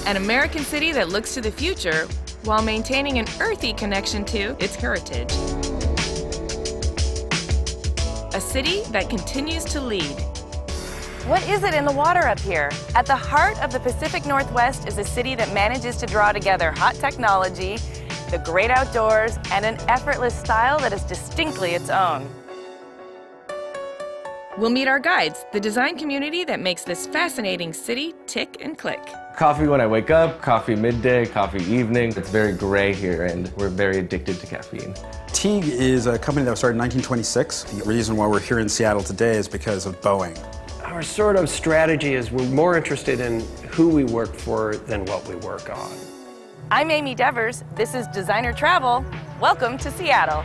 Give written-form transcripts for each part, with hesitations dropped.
An American city that looks to the future while maintaining an earthy connection to its heritage. A city that continues to lead. What is it in the water up here? At the heart of the Pacific Northwest is a city that manages to draw together hot technology, the great outdoors, and an effortless style that is distinctly its own. We'll meet our guides, the design community that makes this fascinating city tick and click. Coffee when I wake up, coffee midday, coffee evening. It's very gray here and we're very addicted to caffeine. Teague is a company that was started in 1926. The reason why we're here in Seattle today is because of Boeing. Our sort of strategy is we're more interested in who we work for than what we work on. I'm Amy Devers. This is Designer Travel. Welcome to Seattle.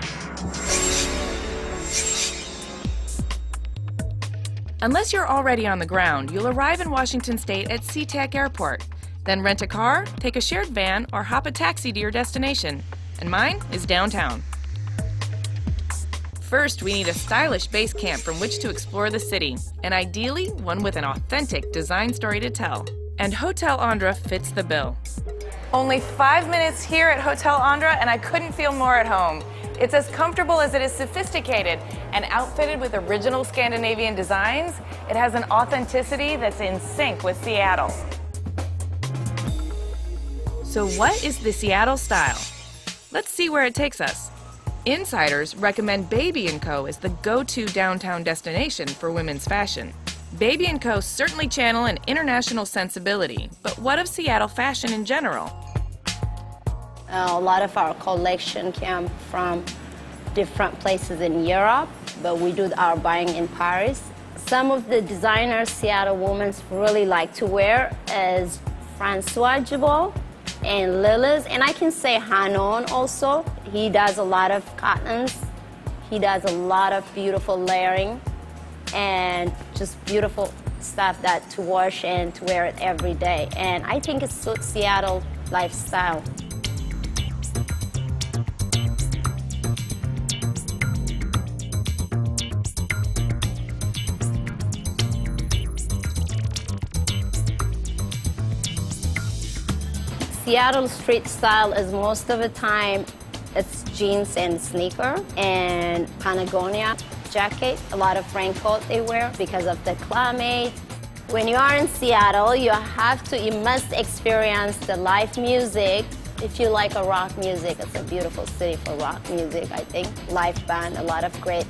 Unless you're already on the ground, you'll arrive in Washington State at SeaTac Airport. Then rent a car, take a shared van, or hop a taxi to your destination. And mine is downtown. First, we need a stylish base camp from which to explore the city, and ideally, one with an authentic design story to tell. And Hotel Andra fits the bill. Only 5 minutes here at Hotel Andra, and I couldn't feel more at home. It's as comfortable as it is sophisticated, and outfitted with original Scandinavian designs, it has an authenticity that's in sync with Seattle. So what is the Seattle style? Let's see where it takes us. Insiders recommend Baby & Co. as the go-to downtown destination for women's fashion. Baby & Co. certainly channel an international sensibility, but what of Seattle fashion in general? A lot of our collection came from different places in Europe, but we do our buying in Paris. Some of the designers Seattle women really like to wear is Francois Jabot and Lilith, and I can say Hanon also. He does a lot of cottons. He does a lot of beautiful layering and just beautiful stuff that to wash and to wear it every day. And I think it suits Seattle lifestyle. Seattle street style is most of the time it's jeans and sneaker and Patagonia jacket. A lot of raincoat they wear because of the climate. When you are in Seattle, you must experience the live music. If you like a rock music, it's a beautiful city for rock music, I think. Live band, a lot of great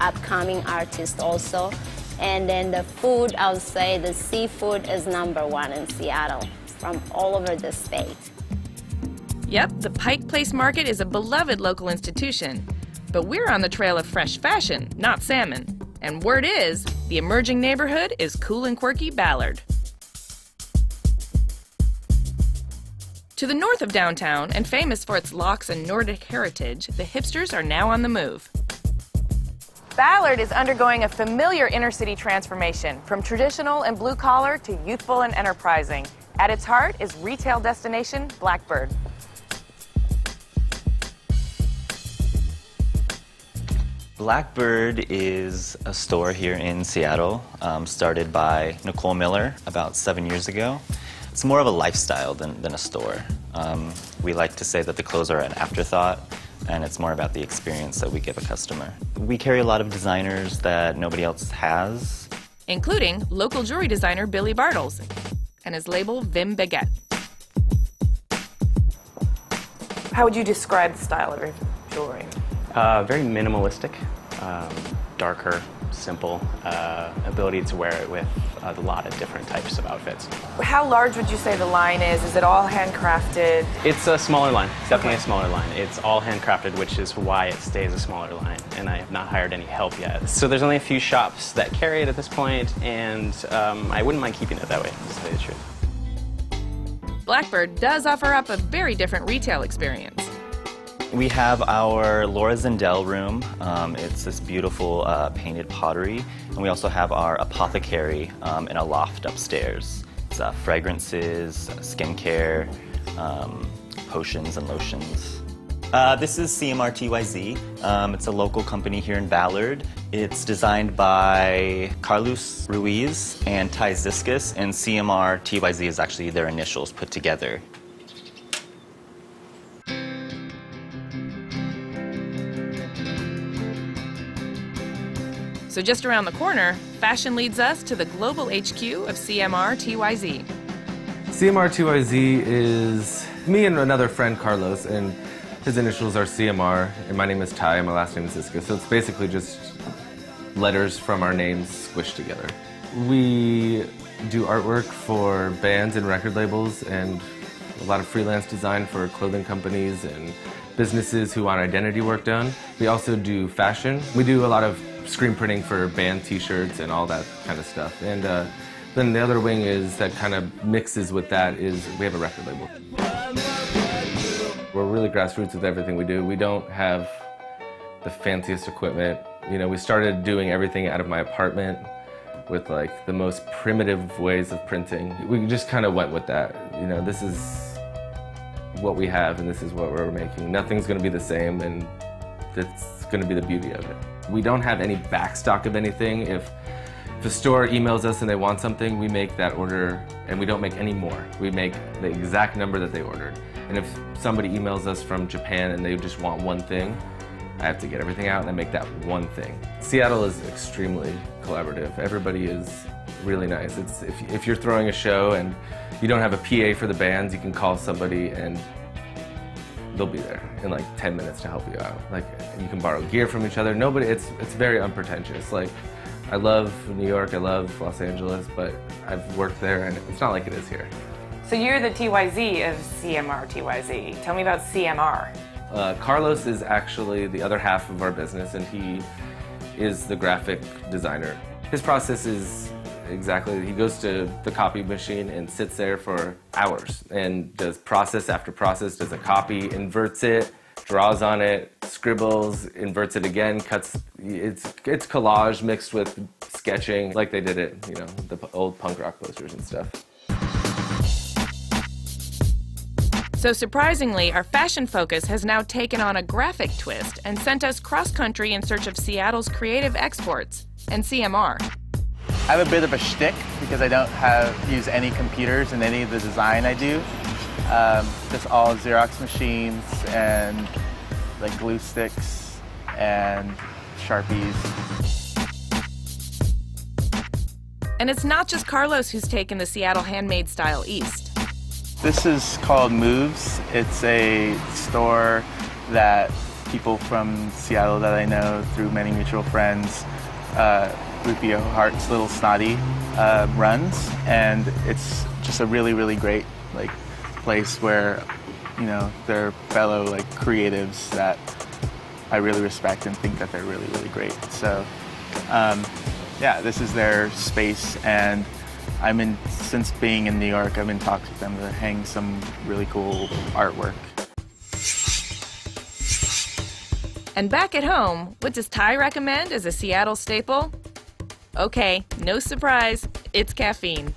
upcoming artists also. And then the food, I would say the seafood is #1 in Seattle, from all over the state. Yep, the Pike Place Market is a beloved local institution. But we're on the trail of fresh fashion, not salmon. And word is, the emerging neighborhood is cool and quirky Ballard. To the north of downtown, and famous for its locks and Nordic heritage, the hipsters are now on the move. Ballard is undergoing a familiar inner-city transformation, from traditional and blue-collar to youthful and enterprising. At its heart is retail destination Blackbird. Blackbird is a store here in Seattle, started by Nicole Miller about 7 years ago. It's more of a lifestyle than a store. We like to say that the clothes are an afterthought, and it's more about the experience that we give a customer. We carry a lot of designers that nobody else has, including local jewelry designer Billy Bartles and his label Vim Baguette. How would you describe the style of your jewelry? Very minimalistic, darker, simple, ability to wear it with a lot of different types of outfits. How large would you say the line is? Is it all handcrafted? It's a smaller line, it's definitely a smaller line. It's all handcrafted, which is why it stays a smaller line, and I have not hired any help yet. So there's only a few shops that carry it at this point, and I wouldn't mind keeping it that way, to tell you the truth. Blackbird does offer up a very different retail experience. We have our Laura Zindel room. It's this beautiful painted pottery. And we also have our apothecary in a loft upstairs. It's fragrances, skincare, potions and lotions. This is CMR TYZ. It's a local company here in Ballard. It's designed by Carlos Ruiz and Ty Ziskus, and CMR TYZ is actually their initials put together. So just around the corner, fashion leads us to the global HQ of CMR TYZ. CMR TYZ is me and another friend, Carlos, and his initials are CMR, and my name is Ty, and my last name is Ziskus. So it's basically just letters from our names squished together. We do artwork for bands and record labels, and a lot of freelance design for clothing companies and businesses who want identity work done. We also do fashion. We do a lot of screen printing for band t-shirts and all that kind of stuff. And then the other wing is that kind of mixes with that is we have a record label. We're really grassroots with everything we do. We don't have the fanciest equipment. You know, we started doing everything out of my apartment with like the most primitive ways of printing. We just kind of went with that. You know, this is what we have and this is what we're making. Nothing's going to be the same, and that's going to be the beauty of it. We don't have any backstock of anything. If a store emails us and they want something, we make that order, and we don't make any more. We make the exact number that they ordered. And if somebody emails us from Japan and they just want one thing, I have to get everything out and I make that one thing. Seattle is extremely collaborative. Everybody is really nice. It's, if you're throwing a show and you don't have a PA for the bands, you can call somebody and they'll be there in like 10 minutes to help you out. Like, you can borrow gear from each other. Nobody, it's very unpretentious. Like, I love New York, I love Los Angeles, but I've worked there and it's not like it is here. So you're the TYZ of CMR TYZ. Tell me about CMR. Carlos is actually the other half of our business, and he is the graphic designer. His process is exactly, he goes to the copy machine and sits there for hours and does process after process, does a copy, inverts it, draws on it, scribbles, inverts it again, cuts. It's collage mixed with sketching, like they did it, you know, the old punk rock posters and stuff. So surprisingly, our fashion focus has now taken on a graphic twist and sent us cross-country in search of Seattle's creative exports and CMR. I have a bit of a shtick because I don't use any computers in any of the design I do. Just all Xerox machines and like glue sticks and Sharpies. And it's not just Carlos who's taken the Seattle handmade style east. This is called Moves. It's a store that people from Seattle that I know through many mutual friends, Rupio Hart's Little Snotty, runs, and it's just a really, really great like place where, you know, they're fellow like creatives that I really respect and think that they're really, really great. So, yeah, this is their space, and since being in New York, I've been talking to them to hang some really cool artwork. And back at home, what does Ty recommend as a Seattle staple? Okay, no surprise, it's caffeine.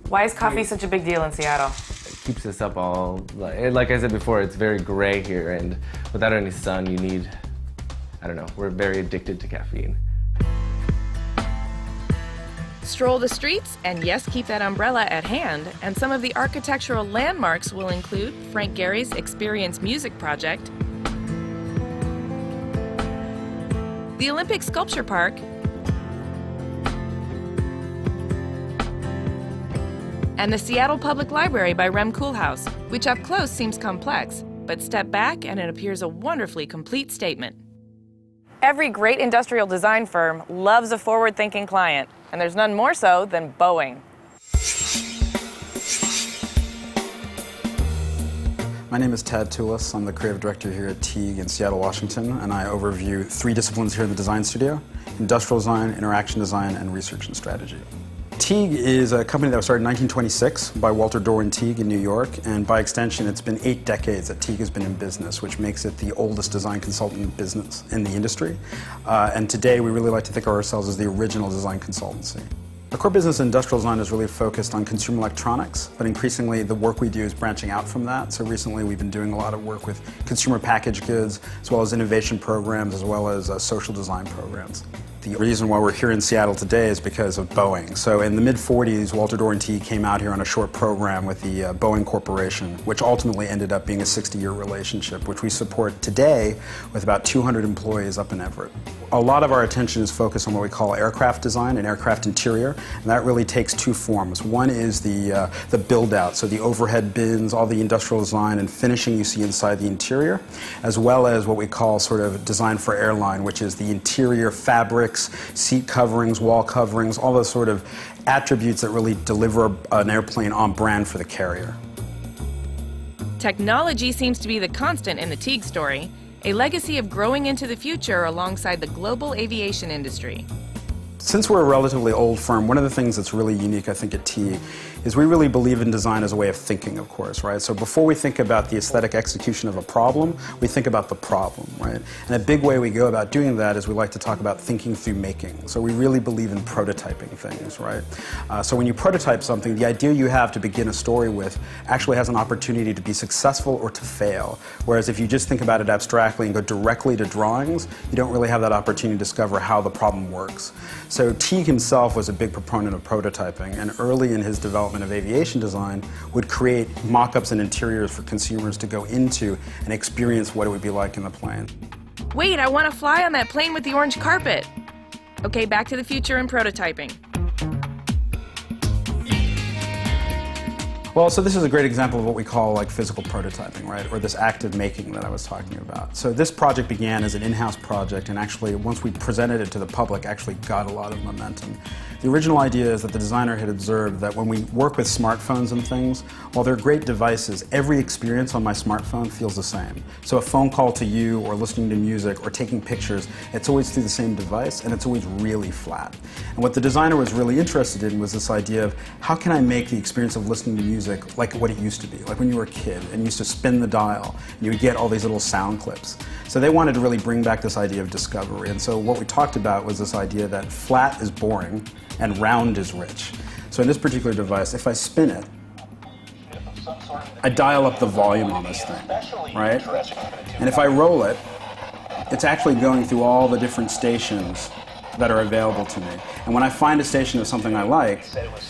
Why is coffee such a big deal in Seattle? It keeps us up all, like I said before, it's very gray here, and without any sun, you need, I don't know, we're very addicted to caffeine. Stroll the streets, and yes, keep that umbrella at hand, and some of the architectural landmarks will include Frank Gehry's Experience Music Project, the Olympic Sculpture Park, and the Seattle Public Library by Rem Koolhaus, which up close seems complex, but step back and it appears a wonderfully complete statement. Every great industrial design firm loves a forward-thinking client, and there's none more so than Boeing. My name is Tad Toulis. I'm the creative director here at Teague in Seattle, Washington, and I overview 3 disciplines here in the design studio: industrial design, interaction design, and research and strategy. Teague is a company that was started in 1926 by Walter Dorwin Teague in New York, and by extension it's been 8 decades that Teague has been in business, which makes it the oldest design consultant business in the industry. And today we really like to think of ourselves as the original design consultancy. Our core business in industrial design is really focused on consumer electronics, but increasingly the work we do is branching out from that. So recently we've been doing a lot of work with consumer packaged goods, as well as innovation programs, as well as social design programs. The reason why we're here in Seattle today is because of Boeing. So in the mid-40s, Walter Dorr and Teague came out here on a short program with the Boeing Corporation, which ultimately ended up being a 60-year relationship, which we support today with about 200 employees up in Everett. A lot of our attention is focused on what we call aircraft design and aircraft interior, and that really takes two forms. One is the build-out, so the overhead bins, all the industrial design and finishing you see inside the interior, as well as what we call sort of design for airline, which is the interior fabrics, seat coverings, wall coverings, all those sort of attributes that really deliver an airplane on brand for the carrier. Technology seems to be the constant in the Teague story, a legacy of growing into the future alongside the global aviation industry. Since we're a relatively old firm, one of the things that's really unique, I think, at Teague is we really believe in design as a way of thinking, of course, right? So before we think about the aesthetic execution of a problem, we think about the problem, right? And a big way we go about doing that is we like to talk about thinking through making. So we really believe in prototyping things, right? So when you prototype something, the idea you have to begin a story with actually has an opportunity to be successful or to fail. Whereas if you just think about it abstractly and go directly to drawings, you don't really have that opportunity to discover how the problem works. So Teague himself was a big proponent of prototyping, and early in his development of aviation design would create mock-ups and interiors for consumers to go into and experience what it would be like in the plane. Wait, I want to fly on that plane with the orange carpet. Okay, back to the future and prototyping. Well, so this is a great example of what we call like physical prototyping, right? Or this active making that I was talking about. So this project began as an in-house project, and actually once we presented it to the public, actually got a lot of momentum. The original idea is that the designer had observed that when we work with smartphones and things, while they're great devices, every experience on my smartphone feels the same. So a phone call to you, or listening to music, or taking pictures, it's always through the same device, and it's always really flat. And what the designer was really interested in was this idea of how can I make the experience of listening to music like what it used to be, like when you were a kid and you used to spin the dial and you would get all these little sound clips. So they wanted to really bring back this idea of discovery, and so what we talked about was this idea that flat is boring and round is rich. So in this particular device, if I spin it, I dial up the volume on this thing, right? And if I roll it, it's actually going through all the different stations that are available to me. And when I find a station of something I like,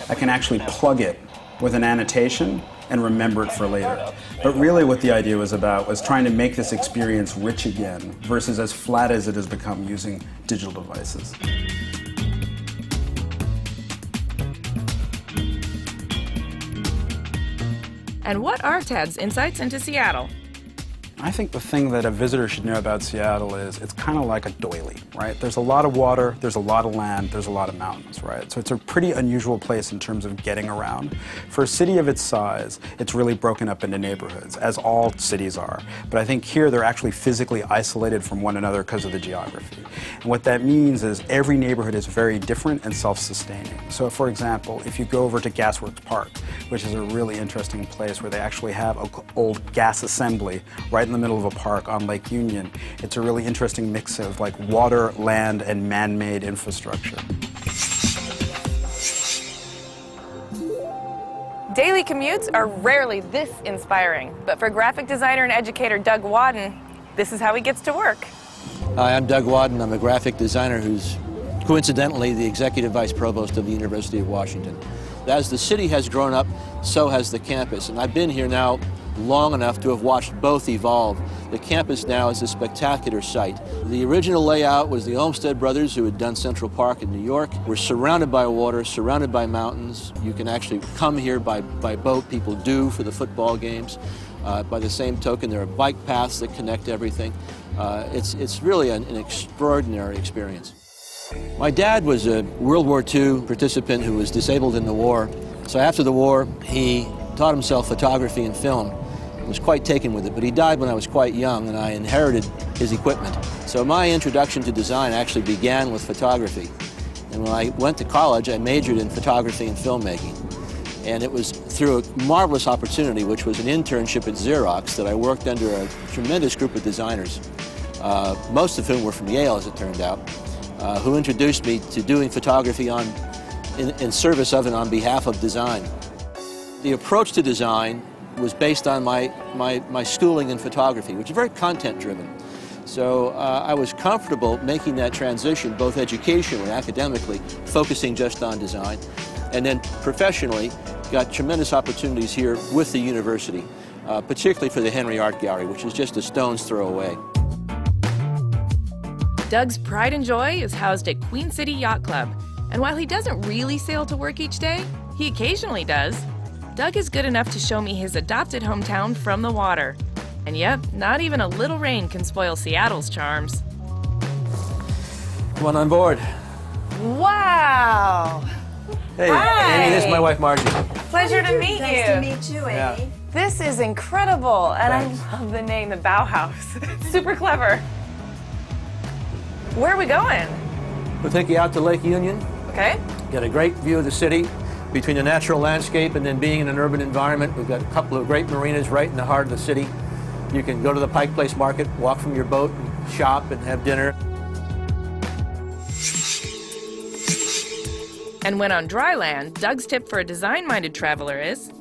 I can actually plug it with an annotation and remember it for later. But really what the idea was about was trying to make this experience rich again versus as flat as it has become using digital devices. And what are Tad's insights into Seattle? I think the thing that a visitor should know about Seattle is it's kind of like a doily, right? There's a lot of water, there's a lot of land, there's a lot of mountains, right? So it's a pretty unusual place in terms of getting around. For a city of its size, it's really broken up into neighborhoods, as all cities are. But I think here they're actually physically isolated from one another because of the geography. And what that means is every neighborhood is very different and self-sustaining. So for example, if you go over to Gasworks Park, which is a really interesting place where they actually have an old gas assembly right in the middle of a park on Lake Union, it's a really interesting mix of like water, land, and man-made infrastructure. Daily commutes are rarely this inspiring, but for graphic designer and educator Doug Wadden, this is how he gets to work. Hi, I'm Doug Wadden. I'm a graphic designer who's coincidentally the executive vice provost of the University of Washington. As the city has grown up, so has the campus, and I've been here now long enough to have watched both evolve. The campus now is a spectacular sight. The original layout was the Olmsted brothers who had done Central Park in New York. We're surrounded by water, surrounded by mountains. You can actually come here by boat. People do for the football games. By the same token, there are bike paths that connect everything. It's really an extraordinary experience. My dad was a World War II participant who was disabled in the war. So after the war, he taught himself photography and film. Was quite taken with it, but he died when I was quite young, and I inherited his equipment. So my introduction to design actually began with photography. And when I went to college, I majored in photography and filmmaking. And it was through a marvelous opportunity, which was an internship at Xerox, that I worked under a tremendous group of designers, most of whom were from Yale, as it turned out, who introduced me to doing photography on in service of and on behalf of design. The approach to design was based on my schooling in photography, which is very content-driven. So I was comfortable making that transition, both educationally, academically, focusing just on design, and then professionally, got tremendous opportunities here with the university, particularly for the Henry Art Gallery, which is just a stone's throw away. Doug's pride and joy is housed at Queen City Yacht Club, and while he doesn't really sail to work each day, he occasionally does. Doug is good enough to show me his adopted hometown from the water. And yep, not even a little rain can spoil Seattle's charms. Come on board. Wow! Hey, Hi. Amy, this is my wife, Margie. Pleasure to meet you. Nice to meet you, Amy. Yeah. This is incredible, and Thanks. I love the name, the Bauhaus. It's super clever. Where are we going? We'll take you out to Lake Union. Okay. Get a great view of the city between the natural landscape and then being in an urban environment. We've got a couple of great marinas right in the heart of the city. You can go to the Pike Place Market, walk from your boat, and shop and have dinner. And when on dry land, Doug's tip for a design-minded traveler is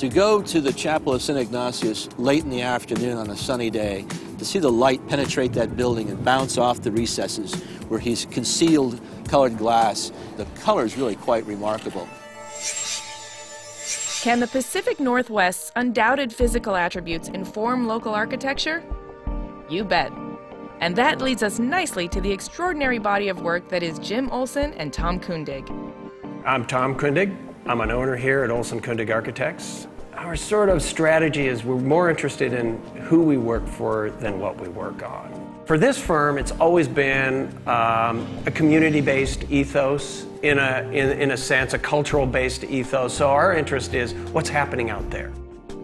To go to the Chapel of St. Ignatius late in the afternoon on a sunny day, to see the light penetrate that building and bounce off the recesses where he's concealed colored glass, the color is really quite remarkable. Can the Pacific Northwest's undoubted physical attributes inform local architecture? You bet. And that leads us nicely to the extraordinary body of work that is Jim Olson and Tom Kundig. I'm Tom Kundig. I'm an owner here at Olson Kundig Architects. Our sort of strategy is we're more interested in who we work for than what we work on. For this firm, it's always been a community-based ethos, in a sense, a cultural-based ethos. So our interest is what's happening out there.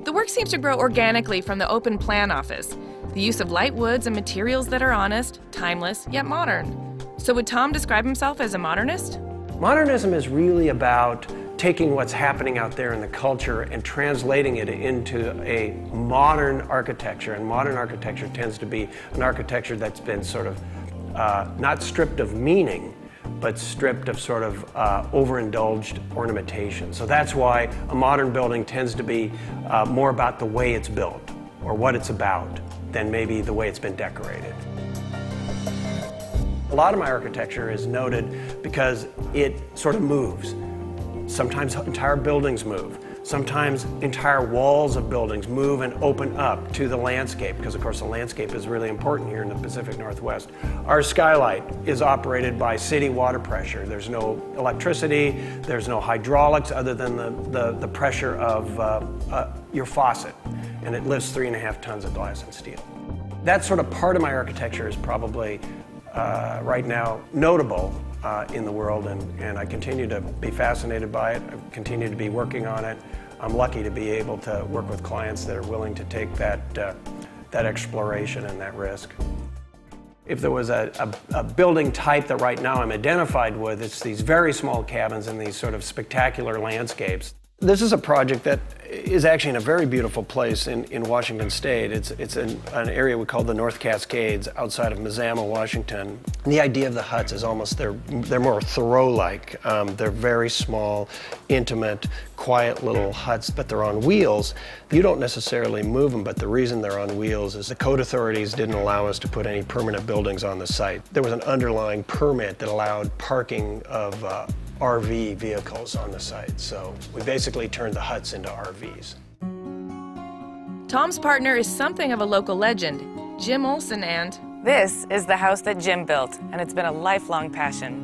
The work seems to grow organically from the open plan office, the use of light woods and materials that are honest, timeless, yet modern. So would Tom describe himself as a modernist? Modernism is really about taking what's happening out there in the culture and translating it into a modern architecture. And modern architecture tends to be an architecture that's been sort of not stripped of meaning, but stripped of sort of overindulged ornamentation. So that's why a modern building tends to be more about the way it's built or what it's about than maybe the way it's been decorated. A lot of my architecture is noted because it sort of moves. Sometimes entire buildings move. Sometimes entire walls of buildings move and open up to the landscape, because of course the landscape is really important here in the Pacific Northwest. Our skylight is operated by city water pressure. There's no electricity, there's no hydraulics other than the pressure of your faucet, and it lifts 3.5 tons of glass and steel. That sort of part of my architecture is probably right now notable in the world, and I continue to be fascinated by it. I continue to be working on it. I'm lucky to be able to work with clients that are willing to take that exploration and that risk. If there was a building type that right now I'm identified with, it's these very small cabins in these sort of spectacular landscapes. This is a project that is actually in a very beautiful place in Washington State. It's an area we call the North Cascades outside of Mazama, Washington. And the idea of the huts is almost, they're more Thoreau-like. They're very small, intimate, quiet little huts, but they're on wheels. You don't necessarily move them, but the reason they're on wheels is the code authorities didn't allow us to put any permanent buildings on the site. There was an underlying permit that allowed parking of RV vehicles on the site, so we basically turned the huts into RVs. Tom's partner is something of a local legend, Jim Olson, and this is the house that Jim built, and it's been a lifelong passion.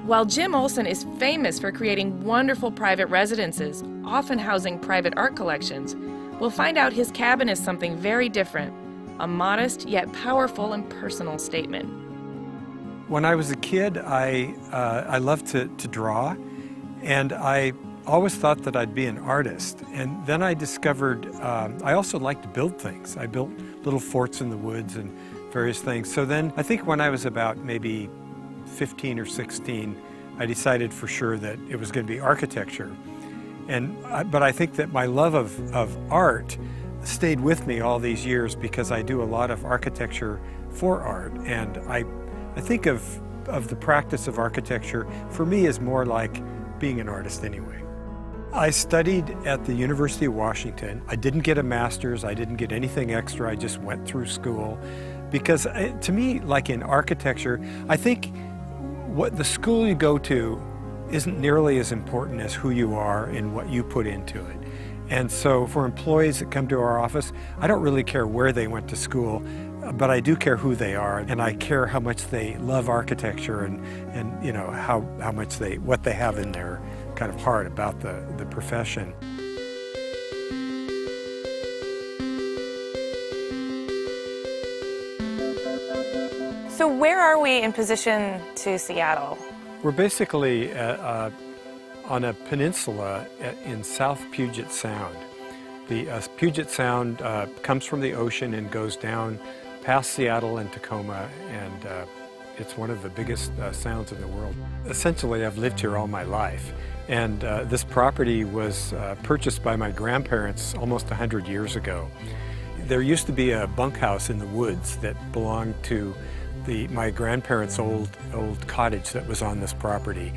While Jim Olson is famous for creating wonderful private residences, often housing private art collections, we'll find out his cabin is something very different, a modest yet powerful and personal statement. When I was a kid, I loved to draw, and I always thought that I'd be an artist. And then I discovered I also liked to build things. I built little forts in the woods and various things. So then I think when I was about maybe 15 or 16, I decided for sure that it was going to be architecture. But I think that my love of art stayed with me all these years because I do a lot of architecture for art. And I think of of the practice of architecture, for me, is more like being an artist anyway. I studied at the University of Washington. I didn't get a master's, I didn't get anything extra, I just went through school. Because to me, like in architecture, I think what the school you go to isn't nearly as important as who you are and what you put into it. And so for employees that come to our office, I don't really care where they went to school, but I do care who they are, and I care how much they love architecture and you know, how much what they have in their kind of heart about the profession. So where are we in position to Seattle? We're basically on a peninsula in South Puget Sound. The Puget Sound comes from the ocean and goes down past Seattle and Tacoma, and it's one of the biggest sounds in the world. Essentially, I've lived here all my life, and this property was purchased by my grandparents almost 100 years ago. There used to be a bunkhouse in the woods that belonged to my grandparents' old cottage that was on this property.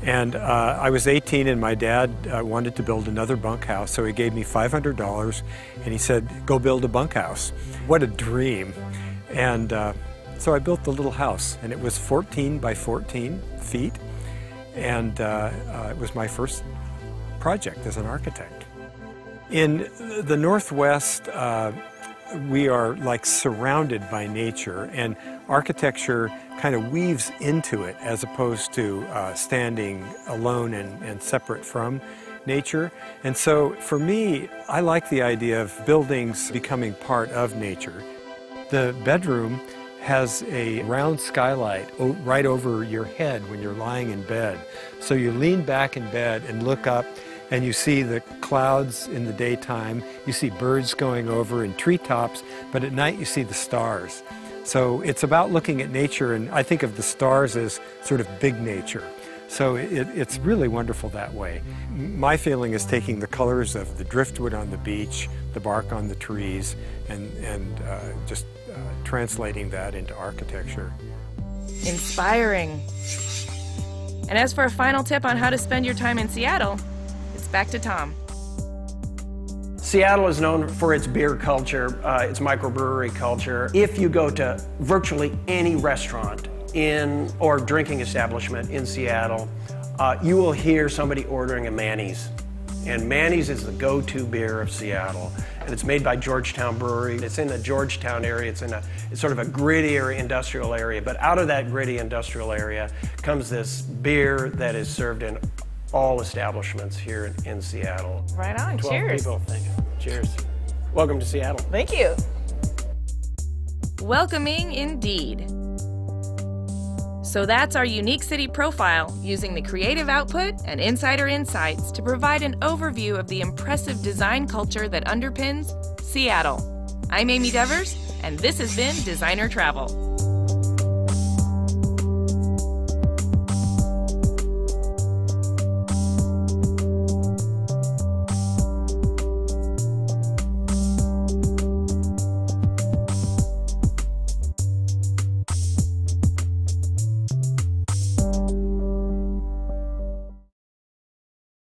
And I was 18 and my dad wanted to build another bunkhouse, so he gave me $500 and he said, go build a bunkhouse. What a dream. And so I built the little house, and it was 14 by 14 feet, and it was my first project as an architect. In the Northwest, we are like surrounded by nature, and architecture kind of weaves into it as opposed to standing alone and separate from nature. And so for me, I like the idea of buildings becoming part of nature. The bedroom has a round skylight right over your head when you're lying in bed. So you lean back in bed and look up, and you see the clouds in the daytime, you see birds going over and treetops, but at night you see the stars. So it's about looking at nature, and I think of the stars as sort of big nature. So it's really wonderful that way. My feeling is taking the colors of the driftwood on the beach, the bark on the trees, and just translating that into architecture. Inspiring. And as for a final tip on how to spend your time in Seattle, it's back to Tom. Seattle is known for its beer culture, its microbrewery culture. If you go to virtually any restaurant or drinking establishment in Seattle, you will hear somebody ordering a Manny's. And Manny's is the go-to beer of Seattle. And it's made by Georgetown Brewery. It's in the Georgetown area. It's sort of a grittier industrial area. But out of that gritty industrial area comes this beer that is served in all establishments here in Seattle. Right on. 12 Cheers. people. Cheers. Welcome to Seattle. Thank you. Welcoming indeed. So that's our unique city profile, using the creative output and insider insights to provide an overview of the impressive design culture that underpins Seattle. I'm Amy Devers, and this has been Designer Travel.